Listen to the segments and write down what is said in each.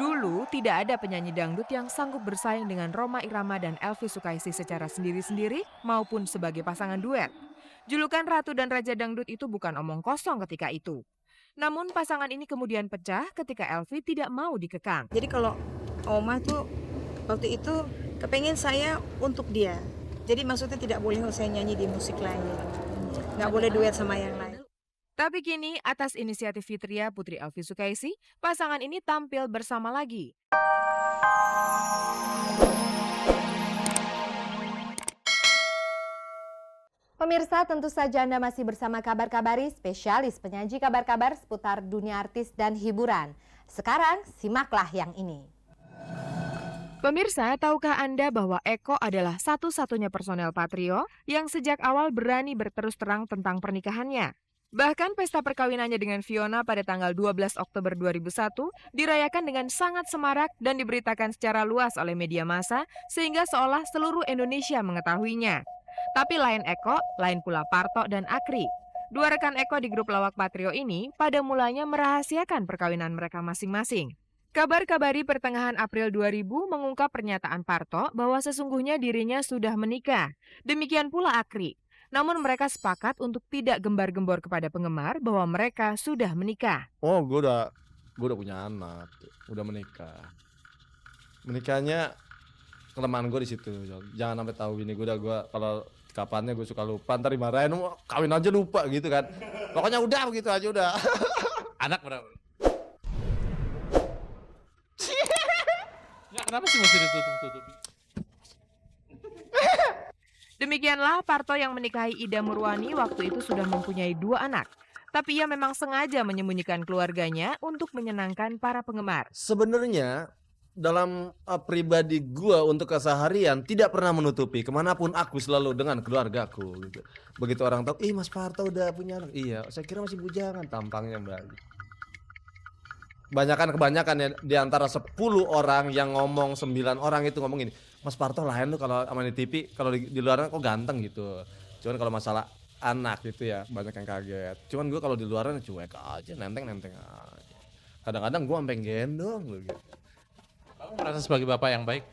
Dulu tidak ada penyanyi dangdut yang sanggup bersaing dengan Rhoma Irama dan Elvy Sukaesih secara sendiri-sendiri maupun sebagai pasangan duet. Julukan Ratu dan Raja Dangdut itu bukan omong kosong ketika itu. Namun pasangan ini kemudian pecah ketika Elvy tidak mau dikekang. Jadi kalau Oma tuh waktu itu kepengen saya untuk dia. Jadi maksudnya tidak boleh saya nyanyi di musik lain. Nggak boleh duet sama yang lain. Tapi kini atas inisiatif Fitria Putri Elvy Sukaesih, pasangan ini tampil bersama lagi. Pemirsa, tentu saja Anda masih bersama Kabar Kabari, spesialis penyaji kabar-kabar seputar dunia artis dan hiburan. Sekarang, simaklah yang ini. Pemirsa, tahukah Anda bahwa Eko adalah satu-satunya personel Patrio yang sejak awal berani berterus terang tentang pernikahannya? Bahkan pesta perkawinannya dengan Fiona pada tanggal 12 Oktober 2001 dirayakan dengan sangat semarak dan diberitakan secara luas oleh media massa sehingga seolah seluruh Indonesia mengetahuinya. Tapi lain Eko, lain pula Parto dan Akri. Dua rekan Eko di grup lawak Patrio ini pada mulanya merahasiakan perkawinan mereka masing-masing. Kabar Kabari pertengahan April 2000 mengungkap pernyataan Parto bahwa sesungguhnya dirinya sudah menikah. Demikian pula Akri. Namun mereka sepakat untuk tidak gembar-gembor kepada penggemar bahwa mereka sudah menikah. Oh, gue udah punya anak, udah menikah. Menikahnya kelemahan gue di situ. Jangan sampai tahu bini gue kalau kapannya gue suka lupa, ntar dimarahin, kawin aja lupa gitu kan. Pokoknya udah begitu aja udah. Anak berapa? Ya, kenapa sih mesti ditutup-tutupi? Demikianlah Parto yang menikahi Ida Murwani waktu itu sudah mempunyai 2 anak. Tapi ia memang sengaja menyembunyikan keluarganya untuk menyenangkan para penggemar. Sebenarnya dalam pribadi gue untuk keseharian tidak pernah menutupi kemanapun aku selalu dengan keluargaku gitu. Begitu orang tahu, Mas Parto udah punya anak. Iya, saya kira masih bujangan, tampangnya mbak. Kebanyakan ya di antara 10 orang yang ngomong 9 orang itu ngomong ini, Mas Parto lain tuh kalau sama di TV, kalau di luar kok ganteng gitu. Cuman kalau masalah anak gitu ya banyak yang kaget. Cuman gue kalau di luar cuek aja, nenteng aja. Kadang-kadang gue sampai gendong gitu. Kamu merasa sebagai bapak yang baik?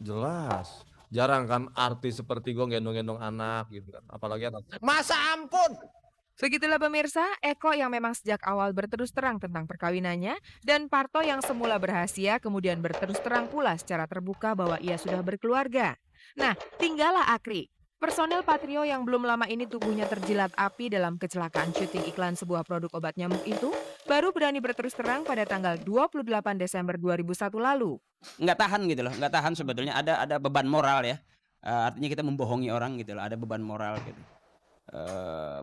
Jelas. Jarang kan artis seperti gue gendong-gendong anak gitu kan. Apalagi anak. Masa ampun. Begitulah pemirsa, Eko yang memang sejak awal berterus terang tentang perkawinannya dan Parto yang semula berhasia kemudian berterus terang pula secara terbuka bahwa ia sudah berkeluarga. Nah, tinggallah Akri. Personel Patrio yang belum lama ini tubuhnya terjilat api dalam kecelakaan syuting iklan sebuah produk obat nyamuk itu baru berani berterus terang pada tanggal 28 Desember 2001 lalu. Nggak tahan gitu loh, nggak tahan sebetulnya ada beban moral ya. Artinya kita membohongi orang gitu loh, ada beban moral gitu.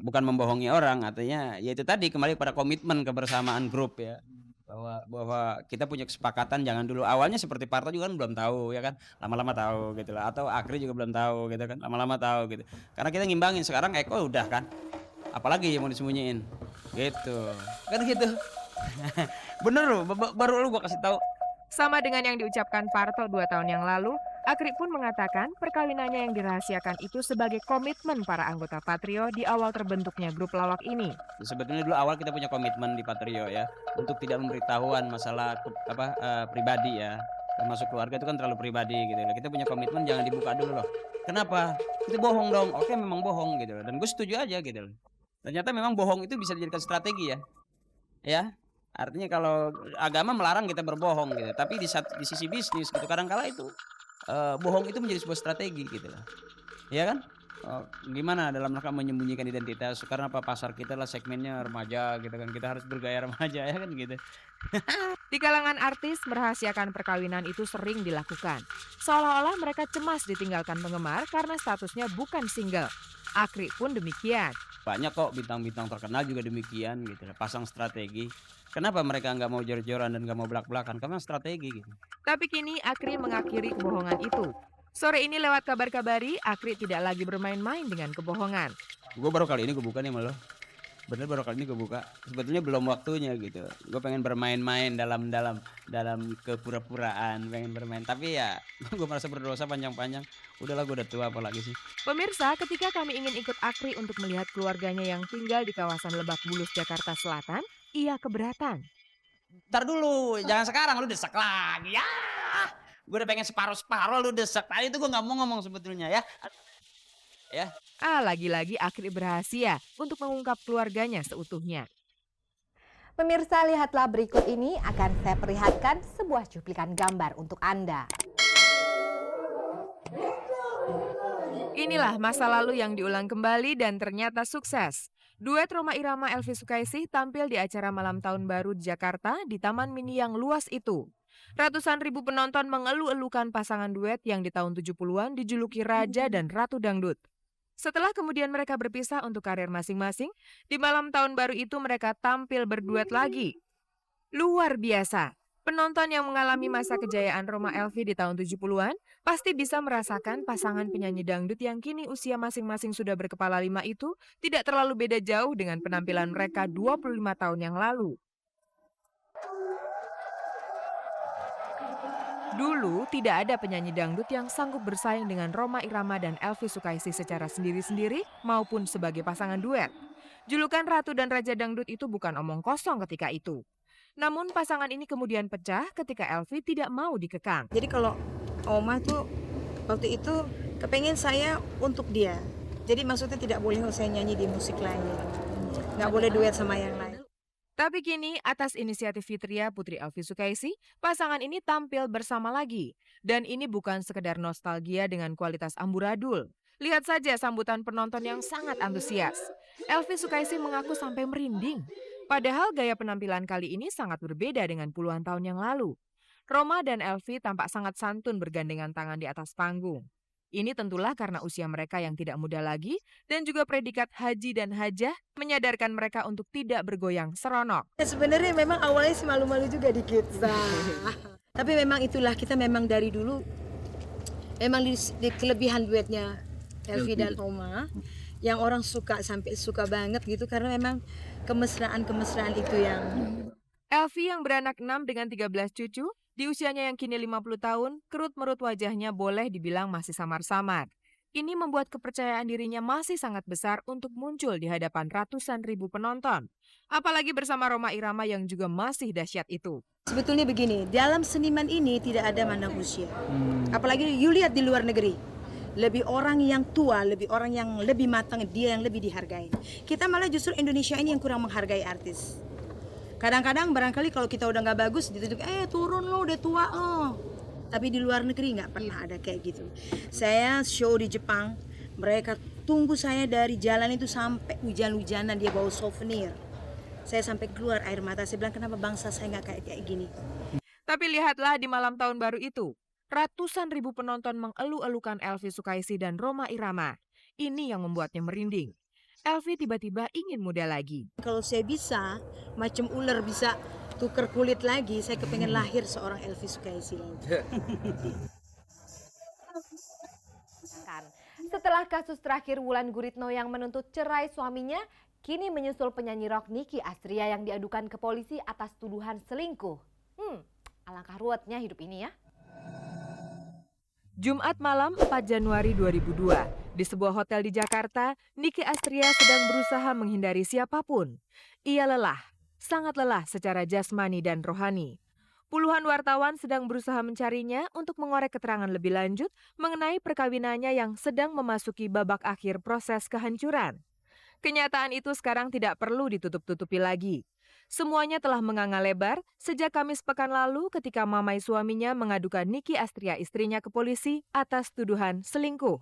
Bukan membohongi orang, artinya ya itu tadi kembali pada komitmen kebersamaan grup ya, bahwa kita punya kesepakatan jangan dulu awalnya seperti Parto juga kan belum tahu ya kan, lama-lama tahu gitu lah, atau Akri juga belum tahu gitu kan, lama-lama tahu gitu, karena kita ngimbangin. Sekarang Eko udah kan, apalagi yang mau disembunyiin gitu kan gitu. Bener loh, baru lu gua kasih tahu. Sama dengan yang diucapkan Parto 2 tahun yang lalu, Akri pun mengatakan perkawinannya yang dirahasiakan itu sebagai komitmen para anggota Patrio di awal terbentuknya grup lawak ini. Sebetulnya dulu awal kita punya komitmen di Patrio ya, untuk tidak memberitahuan masalah pribadi ya, termasuk keluarga itu kan terlalu pribadi gitu loh. Kita punya komitmen jangan dibuka dulu loh. Kenapa? Itu bohong dong. Oke, memang bohong gitu loh. Dan gue setuju aja gitu loh. Ternyata memang bohong itu bisa dijadikan strategi ya. Ya. Artinya kalau agama melarang kita berbohong gitu, tapi di sisi bisnis gitu kadang-kala itu bohong itu menjadi sebuah strategi gitu loh. Ya kan? Gimana dalam rangka menyembunyikan identitas, karena apa, pasar kita lah segmennya remaja gitu kan, kita harus bergaya remaja ya kan gitu. Di kalangan artis, merahasiakan perkawinan itu sering dilakukan. Seolah-olah mereka cemas ditinggalkan penggemar karena statusnya bukan single. Akri pun demikian. Banyak kok bintang-bintang terkenal juga demikian gitu, pasang strategi. Kenapa mereka nggak mau jor-joran dan nggak mau belak-belakan? Karena strategi gitu. Tapi kini Akri mengakhiri kebohongan itu. Sore ini lewat Kabar Kabari, Akri tidak lagi bermain-main dengan kebohongan. Gue baru kali ini gue buka nih sama lo. Bener baru kali ini gue buka. Sebetulnya belum waktunya gitu. Gue pengen bermain-main dalam kepura-puraan, pengen bermain. Tapi ya gue merasa berdosa panjang-panjang. Udahlah, gue udah tua apalagi sih. Pemirsa, ketika kami ingin ikut Akri untuk melihat keluarganya yang tinggal di kawasan Lebak Bulus, Jakarta Selatan, ia keberatan. Ntar dulu, jangan sekarang lu desek lagi. Ya, gue udah pengen separuh-separuh lu desek. Tadi itu gue nggak mau ngomong sebetulnya ya. Ya. Lagi-lagi akhirnya berhasil untuk mengungkap keluarganya seutuhnya. Pemirsa, lihatlah berikut ini akan saya perlihatkan sebuah cuplikan gambar untuk Anda. Inilah masa lalu yang diulang kembali dan ternyata sukses. Duet Rhoma Irama Elvi Sukaesih tampil di acara malam tahun baru di Jakarta di Taman Mini yang luas itu. Ratusan ribu penonton mengeluh-elukan pasangan duet yang di tahun 70-an dijuluki Raja dan Ratu Dangdut. Setelah kemudian mereka berpisah untuk karir masing-masing, di malam tahun baru itu mereka tampil berduet lagi. Luar biasa. Penonton yang mengalami masa kejayaan Rhoma Elvi di tahun 70-an pasti bisa merasakan pasangan penyanyi dangdut yang kini usia masing-masing sudah berkepala 5 itu tidak terlalu beda jauh dengan penampilan mereka 25 tahun yang lalu. Dulu tidak ada penyanyi dangdut yang sanggup bersaing dengan Rhoma Irama dan Elvi Sukaesih secara sendiri-sendiri maupun sebagai pasangan duet. Julukan Ratu dan Raja Dangdut itu bukan omong kosong ketika itu. Namun pasangan ini kemudian pecah ketika Elvi tidak mau dikekang. Jadi kalau Oma tuh waktu itu kepengen saya untuk dia. Jadi maksudnya tidak boleh saya nyanyi di musik lain. Nggak boleh duet sama yang lain. Tapi kini atas inisiatif Fitria Putri Elvi Sukaesih, pasangan ini tampil bersama lagi. Dan ini bukan sekedar nostalgia dengan kualitas amburadul. Lihat saja sambutan penonton yang sangat antusias. Elvi Sukaesih mengaku sampai merinding. Padahal gaya penampilan kali ini sangat berbeda dengan puluhan tahun yang lalu. Rhoma dan Elvi tampak sangat santun bergandengan tangan di atas panggung. Ini tentulah karena usia mereka yang tidak muda lagi dan juga predikat haji dan hajah menyadarkan mereka untuk tidak bergoyang seronok. Sebenarnya memang awalnya sih malu-malu juga dikit. Tapi memang itulah kita memang dari dulu memang di kelebihan duetnya Elvi dan Oma yang orang suka sampai suka banget gitu karena memang kemesraan itu yang Elvi yang beranak 6 dengan 13 cucu, di usianya yang kini 50 tahun, kerut-merut wajahnya boleh dibilang masih samar-samar. Ini membuat kepercayaan dirinya masih sangat besar untuk muncul di hadapan ratusan ribu penonton. Apalagi bersama Rhoma Irama yang juga masih dahsyat itu. sebetulnya begini, dalam seniman ini tidak ada mandang usia. Apalagi you lihat di luar negeri. Lebih orang yang tua, lebih orang yang lebih matang, dia yang lebih dihargai. Kita malah justru Indonesia ini yang kurang menghargai artis. Kadang-kadang barangkali kalau kita udah nggak bagus, ditunjuk, turun lo, udah tua lo. Tapi di luar negeri nggak pernah ada kayak gitu. Saya show di Jepang, mereka tunggu saya dari jalan itu sampai hujan-hujanan, dia bawa souvenir. Saya sampai keluar air mata, saya bilang kenapa bangsa saya nggak kayak gini. Tapi lihatlah di malam tahun baru itu. Ratusan ribu penonton mengeluh-elukan Elvi Sukaesih dan Rhoma Irama. Ini yang membuatnya merinding. Elvi tiba-tiba ingin muda lagi. Kalau saya bisa, macam ular bisa tuker kulit lagi, saya kepengen lahir seorang Elvi Sukaesih lagi. Setelah kasus terakhir Wulan Guritno yang menuntut cerai suaminya, kini menyusul penyanyi rock Nicky Astria yang diadukan ke polisi atas tuduhan selingkuh. Alangkah ruwetnya hidup ini ya. Jumat malam 4 Januari 2002, di sebuah hotel di Jakarta, Nicky Astria sedang berusaha menghindari siapapun. Ia lelah, sangat lelah secara jasmani dan rohani. Puluhan wartawan sedang berusaha mencarinya untuk mengorek keterangan lebih lanjut mengenai perkawinannya yang sedang memasuki babak akhir proses kehancuran. Kenyataan itu sekarang tidak perlu ditutup-tutupi lagi. Semuanya telah menganga lebar sejak Kamis pekan lalu ketika mamai suaminya mengadukan Nicky Astria istrinya ke polisi atas tuduhan selingkuh.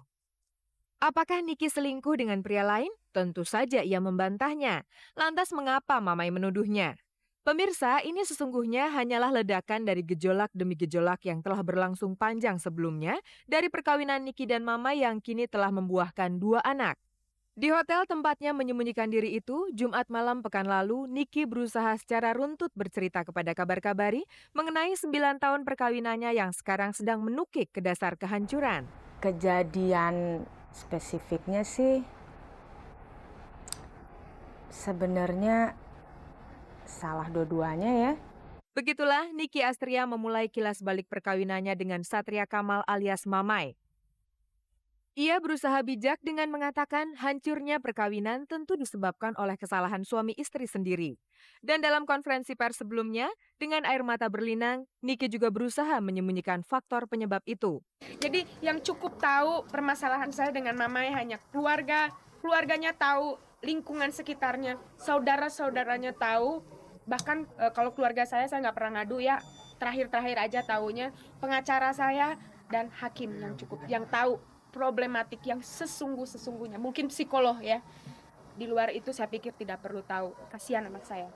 Apakah Nicky selingkuh dengan pria lain? Tentu saja ia membantahnya. Lantas mengapa mamai menuduhnya? Pemirsa, ini sesungguhnya hanyalah ledakan dari gejolak demi gejolak yang telah berlangsung panjang sebelumnya dari perkawinan Nicky dan mamai yang kini telah membuahkan 2 anak. Di hotel tempatnya menyembunyikan diri itu, Jumat malam pekan lalu, Nicky berusaha secara runtut bercerita kepada Kabar Kabari mengenai 9 tahun perkawinannya yang sekarang sedang menukik ke dasar kehancuran. Kejadian spesifiknya sih sebenarnya salah dua-duanya ya. Begitulah Nicky Astria memulai kilas balik perkawinannya dengan Satria Kamal alias Mamai. Ia berusaha bijak dengan mengatakan hancurnya perkawinan tentu disebabkan oleh kesalahan suami istri sendiri. Dan dalam konferensi pers sebelumnya, dengan air mata berlinang, Nike juga berusaha menyembunyikan faktor penyebab itu. Jadi yang cukup tahu permasalahan saya dengan mamanya hanya keluarga, keluarganya tahu, lingkungan sekitarnya, saudara-saudaranya tahu. Bahkan kalau keluarga saya nggak pernah ngadu ya, terakhir-terakhir aja taunya pengacara saya dan hakim yang cukup, yang tahu problematik yang sesungguhnya. Mungkin psikolog ya. Di luar itu saya pikir tidak perlu tahu. Kasihan anak saya.